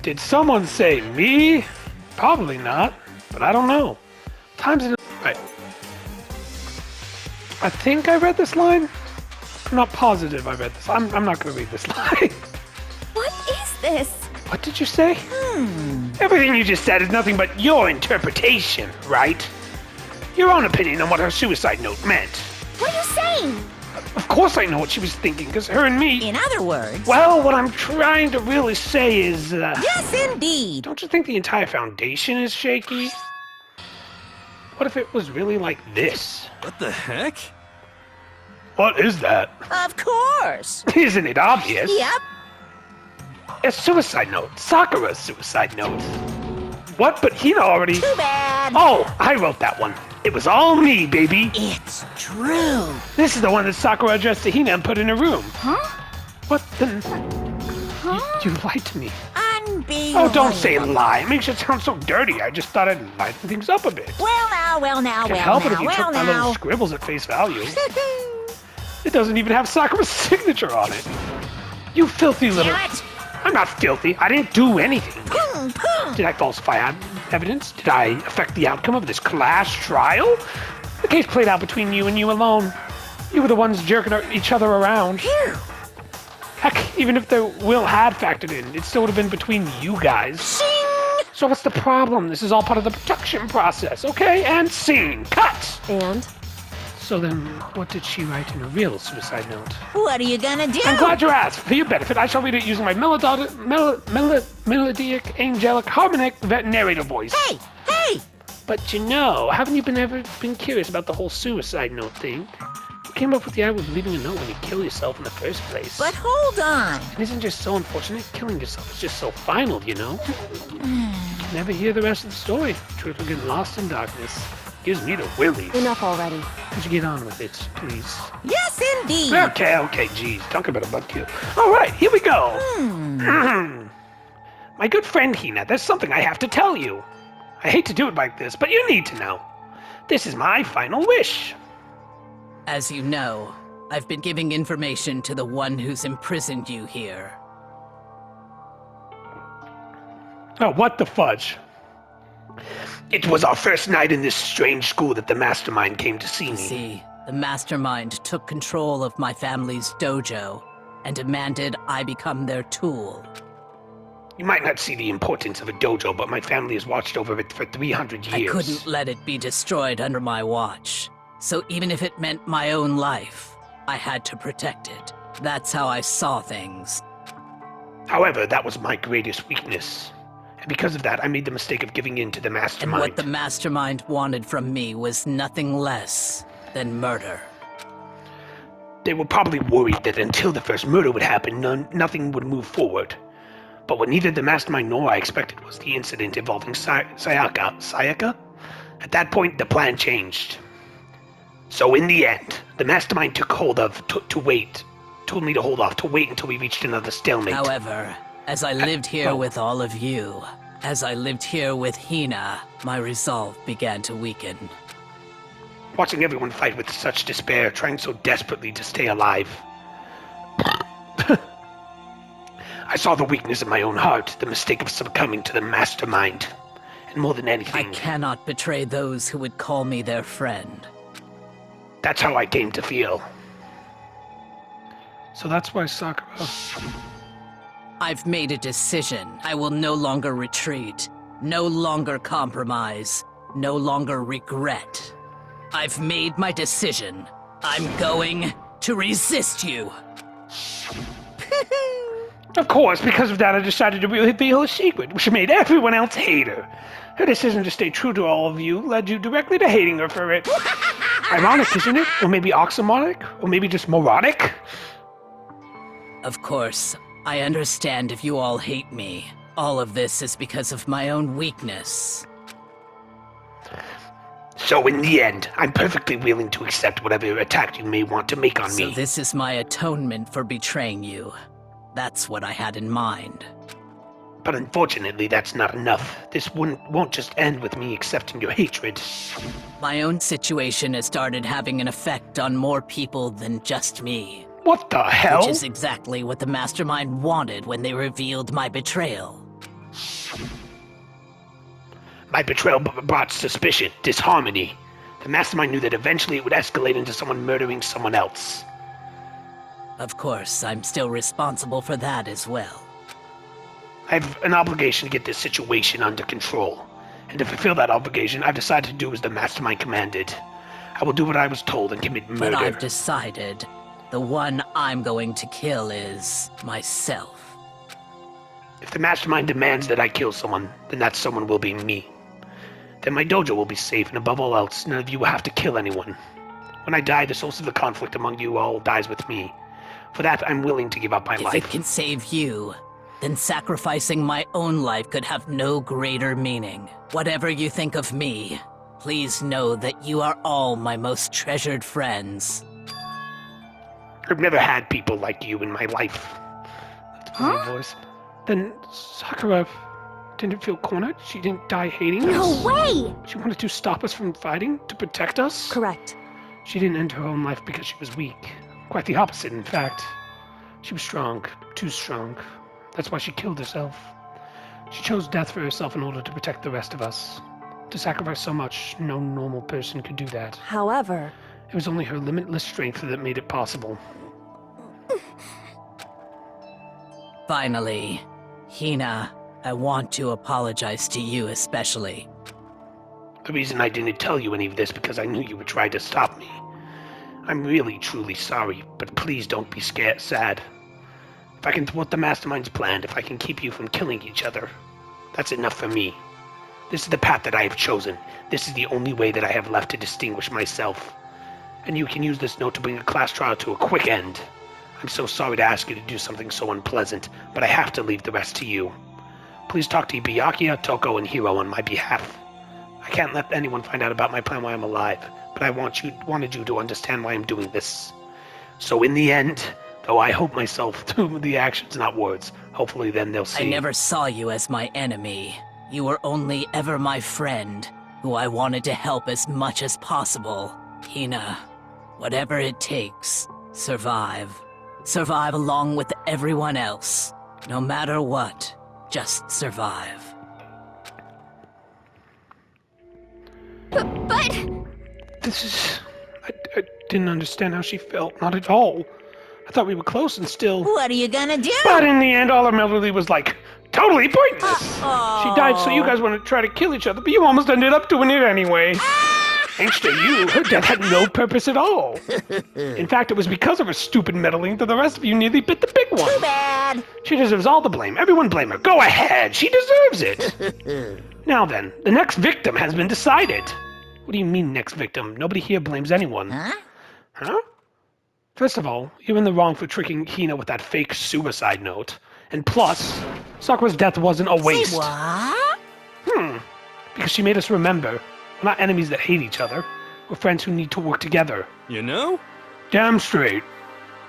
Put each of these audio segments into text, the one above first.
Did someone say me? Probably not, but I don't know. Times in... Right. I think I read this line. I'm not positive I read this. I'm not going to read this line. What is this? What did you say? Everything you just said is nothing but your interpretation, right? Your own opinion on what her suicide note meant. What are you saying? Of course I know what she was thinking, because her and me... In other words... Well, what I'm trying to really say is, Yes, indeed. Don't you think the entire foundation is shaky? What if it was really like this? What the heck? What is that? Of course. Isn't it obvious? Yep. A suicide note. Sakura's suicide note. What? But Hina already... Too bad. Oh, I wrote that one. It was all me, baby. It's true. This is the one that Sakura addressed to Hina and put in her room. Huh? What the... Huh? You lied to me. Unbelievable. Oh, don't say lie. It makes it sound so dirty. I just thought I'd lighten things up a bit. Well now, Can't help it if you took my little scribbles at face value. It doesn't even have Sakura's signature on it. You filthy little... Damn it. I'm not filthy. I didn't do anything. Boom, boom. Did I falsify evidence? Did I affect the outcome of this class trial? The case played out between you and you alone. You were the ones jerking each other around. Phew. Heck, even if the will had factored in, it still would have been between you guys. Shing. So what's the problem? This is all part of the production process, okay? And scene. Cut! And? So then, what did she write in a real suicide note? What are you gonna do? I'm glad you asked. For your benefit, I shall read it using my melodic, angelic, harmonic narrator voice. Hey! Hey! But you know, haven't you ever been curious about the whole suicide note thing? Who came up with the idea of leaving a note when you kill yourself in the first place? But hold on. It isn't just so unfortunate. Killing yourself is just so final, you know? Never hear the rest of the story. Truth will get lost in darkness. Gives me the willies. Enough already. Could you get on with it, please? Yes, indeed. Okay, geez. Talking about a bug kill. All right, here we go. My good friend Hina, there's something I have to tell you. I hate to do it like this, but you need to know. This is my final wish. As you know, I've been giving information to the one who's imprisoned you here. Oh, what the fudge? It was our first night in this strange school that the mastermind came to see me. See, the mastermind took control of my family's dojo and demanded I become their tool. You might not see the importance of a dojo, but my family has watched over it for 300 years. I couldn't let it be destroyed under my watch. So even if it meant my own life, I had to protect it. That's how I saw things. However, that was my greatest weakness. And because of that, I made the mistake of giving in to the mastermind. And what the mastermind wanted from me was nothing less than murder. They were probably worried that until the first murder would happen, nothing would move forward. But what neither the mastermind nor I expected was the incident involving Sayaka. Sayaka? At that point, the plan changed. So in the end, the mastermind took hold of to wait. Told me to hold off, to wait until we reached another stalemate. However, as I lived here with all of you, as I lived here with Hina, my resolve began to weaken. Watching everyone fight with such despair, trying so desperately to stay alive. I saw the weakness in my own heart, the mistake of succumbing to the mastermind. And more than anything... I cannot betray those who would call me their friend. That's how I came to feel. So that's why Sakura... I've made a decision. I will no longer retreat, no longer compromise, no longer regret. I've made my decision. I'm going to resist you. Of course, because of that I decided to reveal a secret, which made everyone else hate her. Her decision to stay true to all of you led you directly to hating her for it. Ironic, isn't it? Or maybe oxymoronic? Or maybe just moronic? Of course, I understand if you all hate me. All of this is because of my own weakness. So in the end, I'm perfectly willing to accept whatever attack you may want to make on me. So this is my atonement for betraying you. That's what I had in mind. But unfortunately, that's not enough. This won't just end with me accepting your hatred. My own situation has started having an effect on more people than just me. What the hell? Which is exactly what the mastermind wanted when they revealed my betrayal. My betrayal brought suspicion, disharmony. The mastermind knew that eventually it would escalate into someone murdering someone else. Of course, I'm still responsible for that as well. I have an obligation to get this situation under control. And to fulfill that obligation, I've decided to do as the mastermind commanded. I will do what I was told and commit murder. But I've decided the one I'm going to kill is myself. If the mastermind demands that I kill someone, then that someone will be me. Then my dojo will be safe, and above all else, none of you will have to kill anyone. When I die, the source of the conflict among you all dies with me. For that, I'm willing to give up my life. If it can save you, then sacrificing my own life could have no greater meaning. Whatever you think of me, please know that you are all my most treasured friends. I've never had people like you in my life. That's a funny voice. Then Sakura didn't feel cornered? She didn't die hating us? No way! She wanted to stop us from fighting, to protect us? Correct. She didn't end her own life because she was weak. Quite the opposite, in fact. She was strong, too strong. That's why she killed herself. She chose death for herself in order to protect the rest of us. To sacrifice so much, no normal person could do that. However, It was only her limitless strength that made it possible. Finally, Hina, I want to apologize to you especially. The reason I didn't tell you any of this because I knew you would try to stop me. I'm really, truly sorry, but please don't be sad. If I can thwart the mastermind's plan, if I can keep you from killing each other, that's enough for me. This is the path that I have chosen. This is the only way that I have left to distinguish myself. And you can use this note to bring a class trial to a quick end. I'm so sorry to ask you to do something so unpleasant, but I have to leave the rest to you. Please talk to Byakuya, Toko, and Hiro on my behalf. I can't let anyone find out about my plan while I'm alive, but I wanted you to understand why I'm doing this. So in the end, though I hope myself through the actions, not words, hopefully then they'll see. I never saw you as my enemy. You were only ever my friend, who I wanted to help as much as possible. Hina, whatever it takes, survive. Survive along with everyone else. No matter what, just survive. but This is... I didn't understand how she felt, not at all. I thought we were close and still... What are you gonna do? But in the end, all of Melody was like, totally pointless. She died so you guys want to try to kill each other, but you almost ended up doing it anyway. Thanks to you, her death had no purpose at all. In fact, it was because of her stupid meddling that the rest of you nearly bit the big one. Too bad. She deserves all the blame. Everyone blame her. Go ahead. She deserves it. Now then, the next victim has been decided. What do you mean, next victim? Nobody here blames anyone. Huh? Huh? First of all, you're in the wrong for tricking Hina with that fake suicide note. And plus, Sakura's death wasn't a waste. Say what? Because she made us remember, we're not enemies that hate each other. We're friends who need to work together. You know? Damn straight.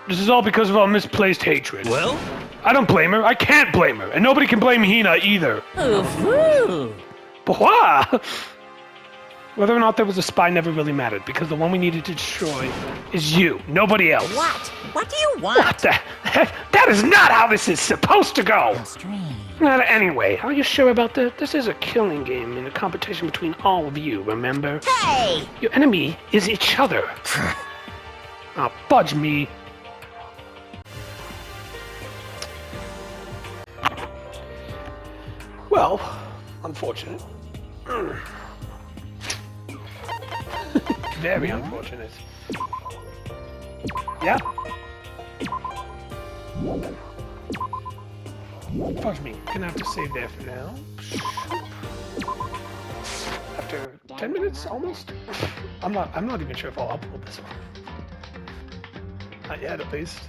This is all because of our misplaced hatred. Well, I don't blame her. I can't blame her. And nobody can blame Hina either. Ooh. Pourquoi? Whether or not there was a spy never really mattered, because the one we needed to destroy is you, nobody else. What? What do you want? What the heck? That is not how this is supposed to go! Strange. Anyway, are you sure about that? This is a killing game and a competition between all of you, remember? Hey! Your enemy is each other. Oh, fudge me. Well, unfortunate. Very unfortunate. Yeah. Fudge me. Gonna have to save there for now. After 10 minutes, almost. I'm not even sure if I'll upload this one. Not yet, at least.